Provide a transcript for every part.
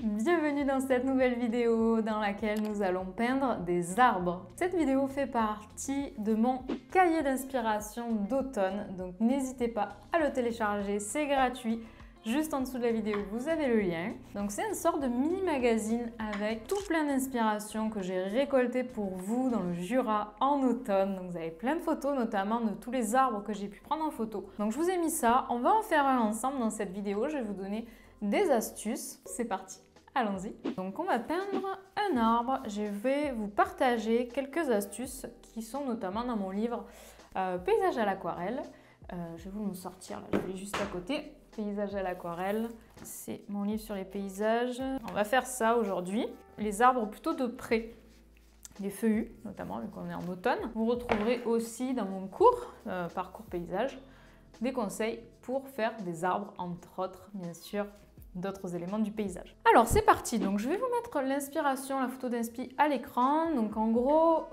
Bienvenue dans cette nouvelle vidéo dans laquelle nous allons peindre des arbres. Cette vidéo fait partie de mon cahier d'inspiration d'automne, donc n'hésitez pas à le télécharger, c'est gratuit. Juste en dessous de la vidéo, vous avez le lien. Donc c'est une sorte de mini magazine avec tout plein d'inspirations que j'ai récoltées pour vous dans le Jura en automne. Donc vous avez plein de photos, notamment de tous les arbres que j'ai pu prendre en photo. Donc je vous ai mis ça, on va en faire un ensemble dans cette vidéo. Je vais vous donner des astuces. C'est parti, allons-y. Donc on va peindre un arbre. Je vais vous partager quelques astuces qui sont notamment dans mon livre Paysage à l'aquarelle. Je vais vous le sortir, là, je l'ai juste à côté. Paysage à l'aquarelle, c'est mon livre sur les paysages. On va faire ça aujourd'hui. Les arbres plutôt de près, les feuillus notamment, vu qu'on est en automne. Vous retrouverez aussi dans mon cours, parcours paysage, des conseils pour faire des arbres, entre autres, bien sûr, d'autres éléments du paysage. Alors c'est parti, donc je vais vous mettre l'inspiration, la photo d'inspi à l'écran. Donc en gros,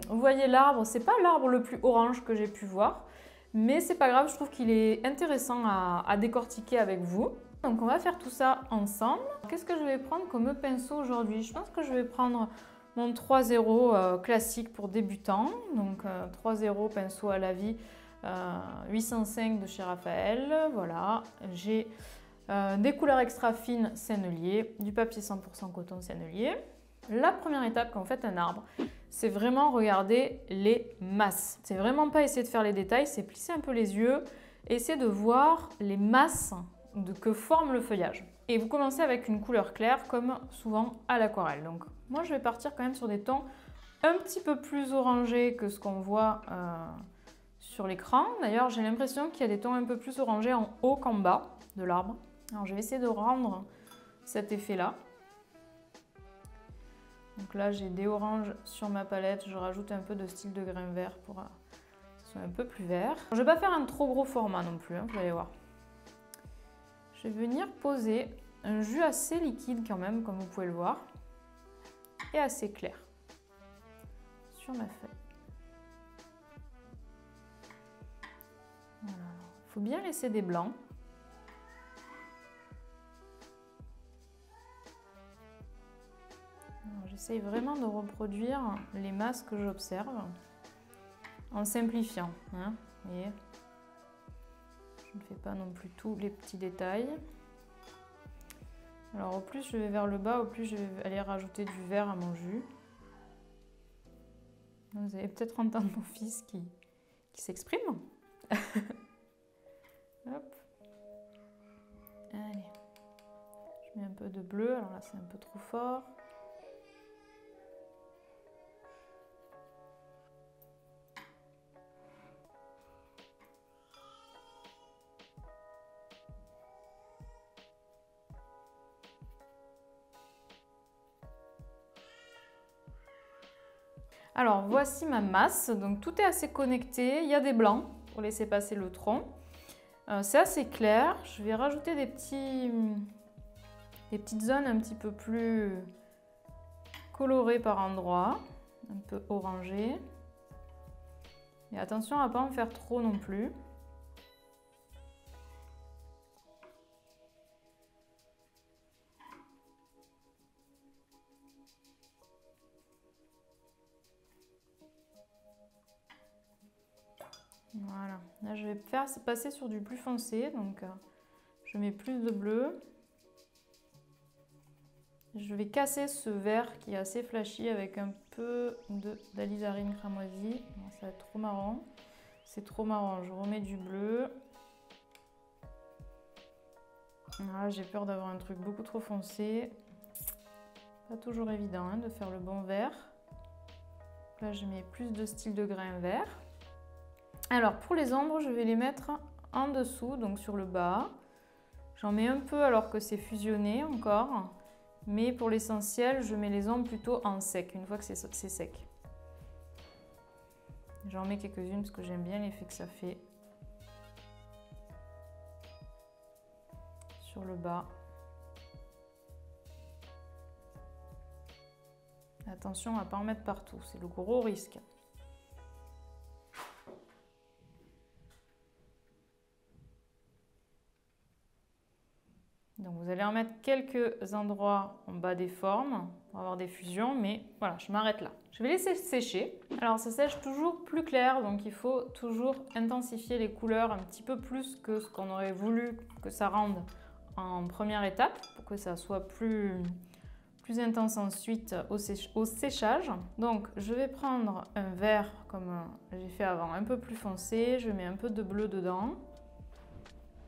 vous voyez l'arbre, c'est pas l'arbre le plus orange que j'ai pu voir. Mais c'est pas grave, je trouve qu'il est intéressant à décortiquer avec vous. Donc on va faire tout ça ensemble. Qu'est-ce que je vais prendre comme pinceau aujourd'hui? Je pense que je vais prendre mon 3-0 classique pour débutants. Donc 3-0 pinceau à la vie 805 de chez Raphaël. Voilà, j'ai des couleurs extra fines Sennelier, du papier 100% coton Sennelier. La première étape quand on fait un arbre, c'est vraiment regarder les masses. C'est vraiment pas essayer de faire les détails, c'est plisser un peu les yeux, essayer de voir les masses que forme le feuillage. Et vous commencez avec une couleur claire, comme souvent à l'aquarelle. Donc moi je vais partir quand même sur des tons un petit peu plus orangés que ce qu'on voit sur l'écran. D'ailleurs j'ai l'impression qu'il y a des tons un peu plus orangés en haut qu'en bas de l'arbre. Alors je vais essayer de rendre cet effet-là. Donc là, j'ai des oranges sur ma palette. Je rajoute un peu de style de grain vert pour que ce soit un peu plus vert. Je ne vais pas faire un trop gros format non plus, hein, vous allez voir. Je vais venir poser un jus assez liquide quand même, comme vous pouvez le voir, et assez clair sur ma feuille. Voilà. Il faut bien laisser des blancs. J'essaye vraiment de reproduire les masses que j'observe en simplifiant. Hein, vous voyez, je ne fais pas non plus tous les petits détails. Alors au plus je vais vers le bas, au plus je vais aller rajouter du vert à mon jus. Vous allez peut-être entendre mon fils qui s'exprime. Hop. Allez. Je mets un peu de bleu, alors là c'est un peu trop fort. Alors voici ma masse, donc tout est assez connecté, il y a des blancs pour laisser passer le tronc. C'est assez clair, je vais rajouter des petites zones un petit peu plus colorées par endroits, un peu orangées. Et attention à ne pas en faire trop non plus. Voilà, là je vais faire passer sur du plus foncé, donc je mets plus de bleu. Je vais casser ce vert qui est assez flashy avec un peu d'alizarine cramoisie. Non, ça va être trop marrant. C'est trop marrant, je remets du bleu. Voilà, j'ai peur d'avoir un truc beaucoup trop foncé. Pas toujours évident hein, de faire le bon vert. Là je mets plus de style de grain vert. Alors pour les ombres, je vais les mettre en dessous, donc sur le bas. J'en mets un peu alors que c'est fusionné encore. Mais pour l'essentiel, je mets les ombres plutôt en sec, une fois que c'est sec. J'en mets quelques-unes parce que j'aime bien l'effet que ça fait sur le bas. Attention à ne pas en mettre partout, c'est le gros risque. Donc vous allez en mettre quelques endroits en bas des formes pour avoir des fusions, mais voilà, je m'arrête là. Je vais laisser sécher. Alors ça sèche toujours plus clair, donc il faut toujours intensifier les couleurs un petit peu plus que ce qu'on aurait voulu que ça rende en première étape, pour que ça soit plus intense ensuite au séchage. Donc je vais prendre un vert comme j'ai fait avant, un peu plus foncé, je mets un peu de bleu dedans,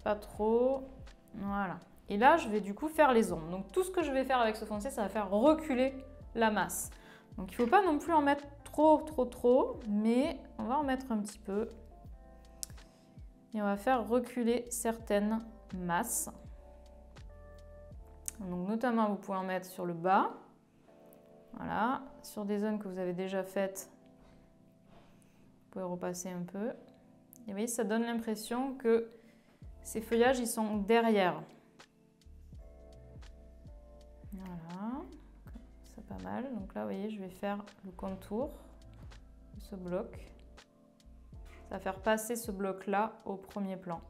pas trop, voilà. Et là je vais du coup faire les ombres. Donc tout ce que je vais faire avec ce foncé, ça va faire reculer la masse. Donc il ne faut pas non plus en mettre trop, mais on va en mettre un petit peu. Et on va faire reculer certaines masses. Donc notamment, vous pouvez en mettre sur le bas, voilà, sur des zones que vous avez déjà faites, vous pouvez repasser un peu. Et vous voyez, ça donne l'impression que ces feuillages, ils sont derrière. Voilà, c'est pas mal. Donc là, vous voyez, je vais faire le contour de ce bloc. Ça va faire passer ce bloc-là au premier plan.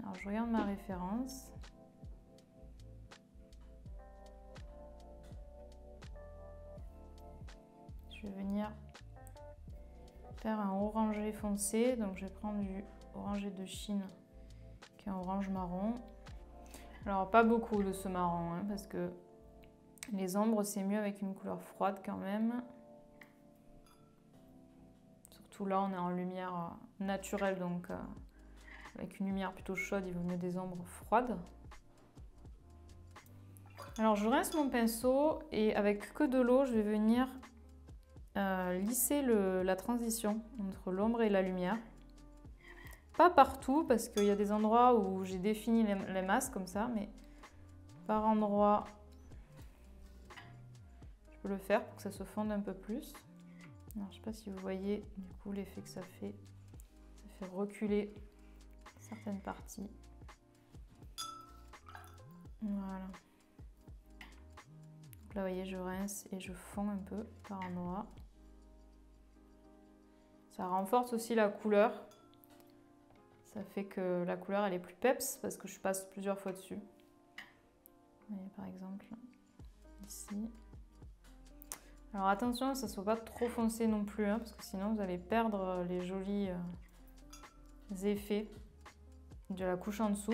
Alors je regarde ma référence. Je vais venir faire un orangé foncé. Donc je vais prendre du orangé de Chine qui est un orange marron. Alors pas beaucoup de ce marron hein, parce que les ombres c'est mieux avec une couleur froide quand même. Surtout là on est en lumière naturelle donc avec une lumière plutôt chaude, il vaut mieux des ombres froides. Alors je rince mon pinceau et avec que de l'eau, je vais venir lisser la transition entre l'ombre et la lumière. Pas partout parce qu'il y a des endroits où j'ai défini les masses comme ça, mais par endroit, je peux le faire pour que ça se fonde un peu plus. Alors, je ne sais pas si vous voyez du coup l'effet que ça fait reculer certaines parties. Voilà. Donc là, vous voyez, je rince et je fonds un peu par endroit. Ça renforce aussi la couleur. Ça fait que la couleur, elle est plus peps parce que je passe plusieurs fois dessus. Vous voyez, par exemple, ici. Alors attention, que ça ne soit pas trop foncé non plus, hein, parce que sinon vous allez perdre les jolis effets de la couche en dessous.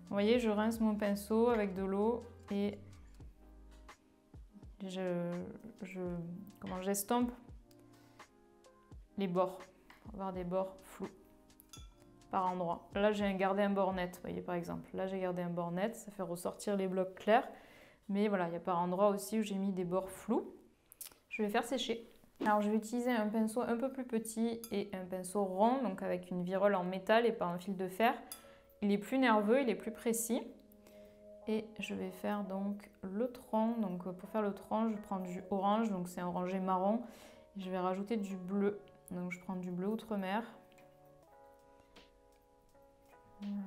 Vous voyez, je rince mon pinceau avec de l'eau et j'estompe les bords pour avoir des bords flous par endroit. Là, j'ai gardé un bord net, vous voyez par exemple. Là, j'ai gardé un bord net, ça fait ressortir les blocs clairs. Mais voilà, il y a par endroit aussi où j'ai mis des bords flous. Je vais faire sécher. Alors, je vais utiliser un pinceau un peu plus petit et un pinceau rond, donc avec une virole en métal et pas un fil de fer. Il est plus nerveux, il est plus précis. Et je vais faire donc le tronc. Donc pour faire le tronc, je prends du orange, donc c'est un orangé marron. Et je vais rajouter du bleu. Donc je prends du bleu outre-mer. Voilà.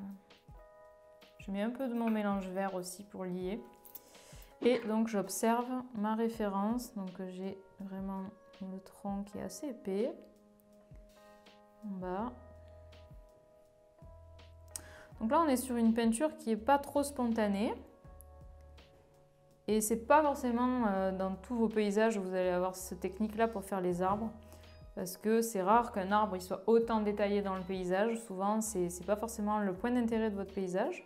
Je mets un peu de mon mélange vert aussi pour lier. Et donc j'observe ma référence. Donc j'ai vraiment le tronc qui est assez épais. En bas. Donc là on est sur une peinture qui n'est pas trop spontanée. Et c'est pas forcément dans tous vos paysages où vous allez avoir cette technique-là pour faire les arbres. Parce que c'est rare qu'un arbre il soit autant détaillé dans le paysage. Souvent, c'est pas forcément le point d'intérêt de votre paysage.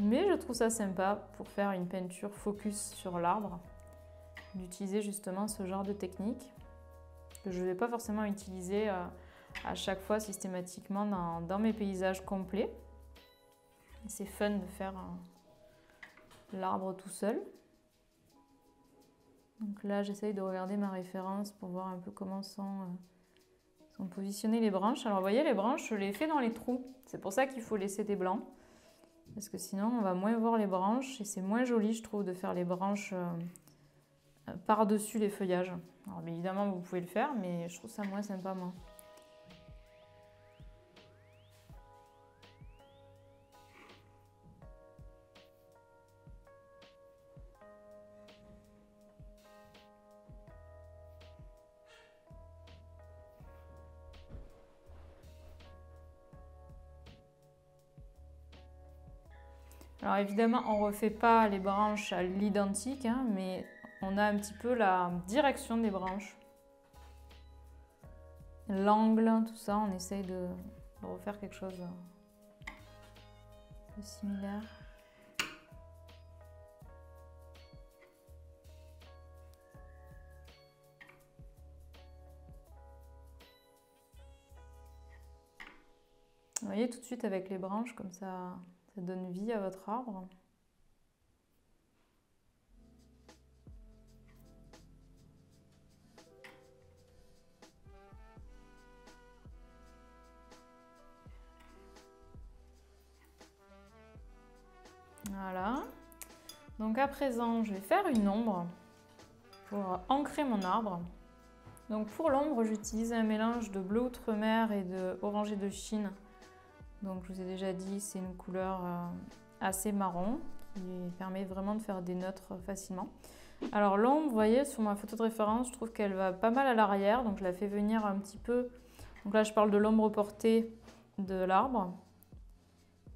Mais je trouve ça sympa pour faire une peinture focus sur l'arbre, d'utiliser justement ce genre de technique que je ne vais pas forcément utiliser à chaque fois systématiquement dans mes paysages complets. C'est fun de faire l'arbre tout seul. Donc là, j'essaye de regarder ma référence pour voir un peu comment sont positionnées les branches. Alors, vous voyez, les branches, je les fais dans les trous. C'est pour ça qu'il faut laisser des blancs. Parce que sinon, on va moins voir les branches et c'est moins joli, je trouve, de faire les branches par-dessus les feuillages. Alors, évidemment, vous pouvez le faire, mais je trouve ça moins sympa, moi. Alors évidemment, on ne refait pas les branches à l'identique, hein, mais on a un petit peu la direction des branches. L'angle, tout ça, on essaye de refaire quelque chose de similaire. Vous voyez tout de suite avec les branches, comme ça donne vie à votre arbre. Voilà. Donc à présent, je vais faire une ombre pour ancrer mon arbre. Donc pour l'ombre, j'utilise un mélange de bleu outre-mer et de orangé de Chine. Donc je vous ai déjà dit, c'est une couleur assez marron qui permet vraiment de faire des neutres facilement. Alors l'ombre, vous voyez, sur ma photo de référence, je trouve qu'elle va pas mal à l'arrière. Donc je la fais venir un petit peu. Donc là, je parle de l'ombre portée de l'arbre.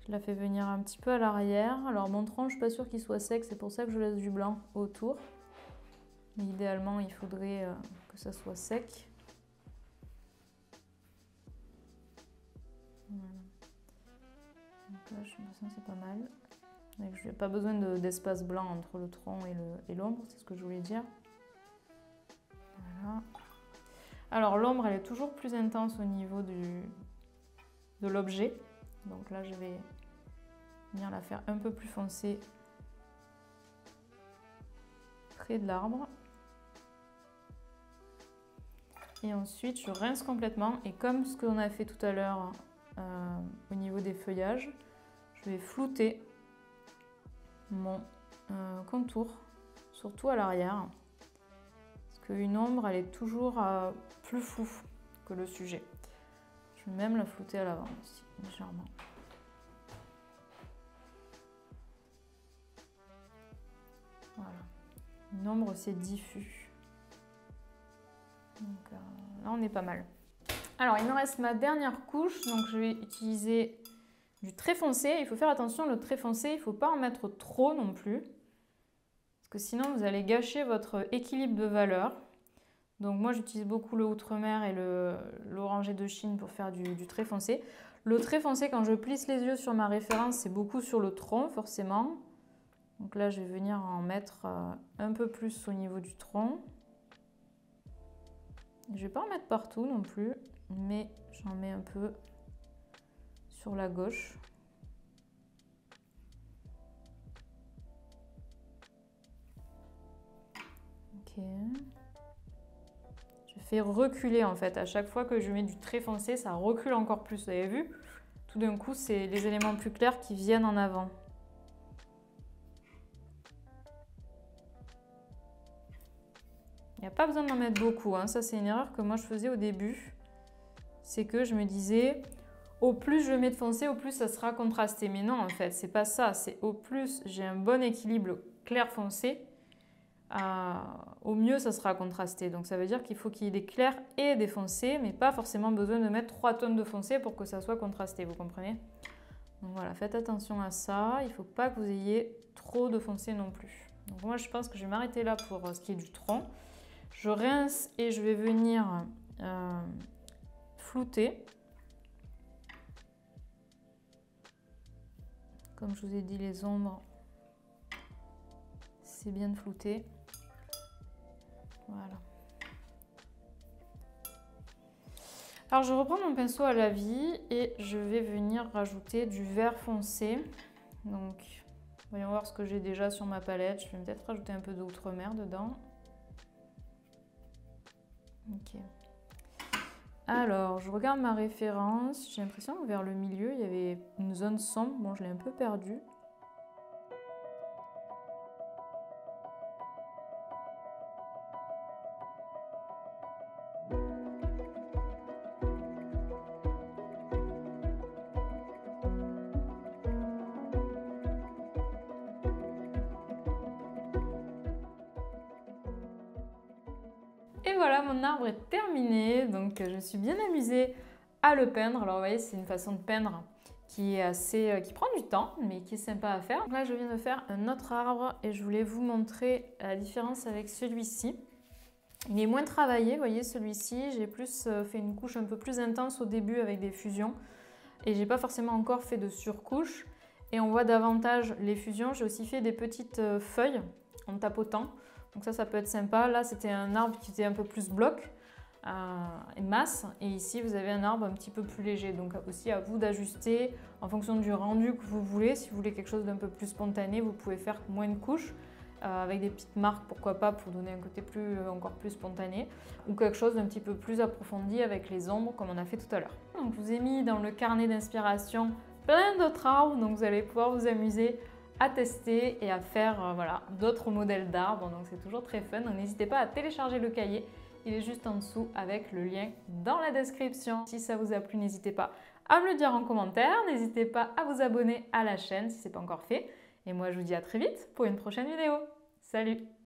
Je la fais venir un petit peu à l'arrière. Alors mon tronc, je ne suis pas sûre qu'il soit sec, c'est pour ça que je laisse du blanc autour. Mais idéalement, il faudrait que ça soit sec. Voilà. Donc là, je me sens c'est pas mal. Je n'ai pas besoin d'espace blanc entre le tronc et l'ombre, c'est ce que je voulais dire. Voilà. Alors l'ombre, elle est toujours plus intense au niveau de l'objet. Donc là, je vais venir la faire un peu plus foncée près de l'arbre. Et ensuite, je rince complètement. Et comme ce qu'on a fait tout à l'heure au niveau des feuillages, je vais flouter mon contour, surtout à l'arrière. Parce qu'une ombre, elle est toujours plus floue que le sujet. Je vais même la flouter à l'avant aussi, légèrement. Voilà. Une ombre, c'est diffus. Donc là, on est pas mal. Alors, il me reste ma dernière couche. Donc, je vais utiliser du trait foncé. Il faut faire attention, le trait foncé, il ne faut pas en mettre trop non plus. Parce que sinon, vous allez gâcher votre équilibre de valeur. Donc moi, j'utilise beaucoup le outre-mer et l'orangé de Chine pour faire du trait foncé. Le trait foncé, quand je plisse les yeux sur ma référence, c'est beaucoup sur le tronc, forcément. Donc là, je vais venir en mettre un peu plus au niveau du tronc. Je ne vais pas en mettre partout non plus, mais j'en mets un peu sur la gauche. Ok. Je fais reculer en fait. À chaque fois que je mets du trait foncé, ça recule encore plus. Vous avez vu? Tout d'un coup, c'est les éléments plus clairs qui viennent en avant. Il n'y a pas besoin d'en mettre beaucoup, hein. Ça, c'est une erreur que moi je faisais au début. C'est que je me disais, au plus je mets de foncé, au plus ça sera contrasté. Mais non, en fait, c'est pas ça. C'est au plus j'ai un bon équilibre clair-foncé, au mieux ça sera contrasté. Donc ça veut dire qu'il faut qu'il y ait des clairs et des foncés, mais pas forcément besoin de mettre 3 tonnes de foncé pour que ça soit contrasté, vous comprenez? Donc voilà, faites attention à ça. Il ne faut pas que vous ayez trop de foncé non plus. Donc moi, je pense que je vais m'arrêter là pour ce qui est du tronc. Je rince et je vais venir flouter. Comme je vous ai dit, les ombres, c'est bien de flouter. Voilà. Alors je reprends mon pinceau à la vie et je vais venir rajouter du vert foncé. Donc voyons voir ce que j'ai déjà sur ma palette. Je vais peut-être rajouter un peu d'outre-mer dedans. Ok. Alors, je regarde ma référence. J'ai l'impression que vers le milieu, il y avait une zone sombre. Bon, je l'ai un peu perdue. Et voilà, mon arbre est terminé, donc je me suis bien amusée à le peindre. Alors vous voyez, c'est une façon de peindre qui est qui prend du temps, mais qui est sympa à faire. Donc là, je viens de faire un autre arbre et je voulais vous montrer la différence avec celui-ci. Il est moins travaillé, vous voyez, celui-ci, j'ai plus fait une couche un peu plus intense au début avec des fusions et j'ai pas forcément encore fait de surcouche. Et on voit davantage les fusions. J'ai aussi fait des petites feuilles en tapotant. Donc ça peut être sympa. Là, c'était un arbre qui était un peu plus bloc et masse. Et ici, vous avez un arbre un petit peu plus léger. Donc aussi à vous d'ajuster en fonction du rendu que vous voulez. Si vous voulez quelque chose d'un peu plus spontané, vous pouvez faire moins de couches avec des petites marques, pourquoi pas, pour donner un côté encore plus spontané. Ou quelque chose d'un petit peu plus approfondi avec les ombres, comme on a fait tout à l'heure. Donc je vous ai mis dans le carnet d'inspiration plein d'autres arbres, donc vous allez pouvoir vous amuser à tester et à faire voilà, d'autres modèles d'arbres, donc c'est toujours très fun. Donc n'hésitez pas à télécharger le cahier, il est juste en dessous avec le lien dans la description. Si ça vous a plu, n'hésitez pas à me le dire en commentaire, n'hésitez pas à vous abonner à la chaîne si ce n'est pas encore fait. Et moi je vous dis à très vite pour une prochaine vidéo. Salut!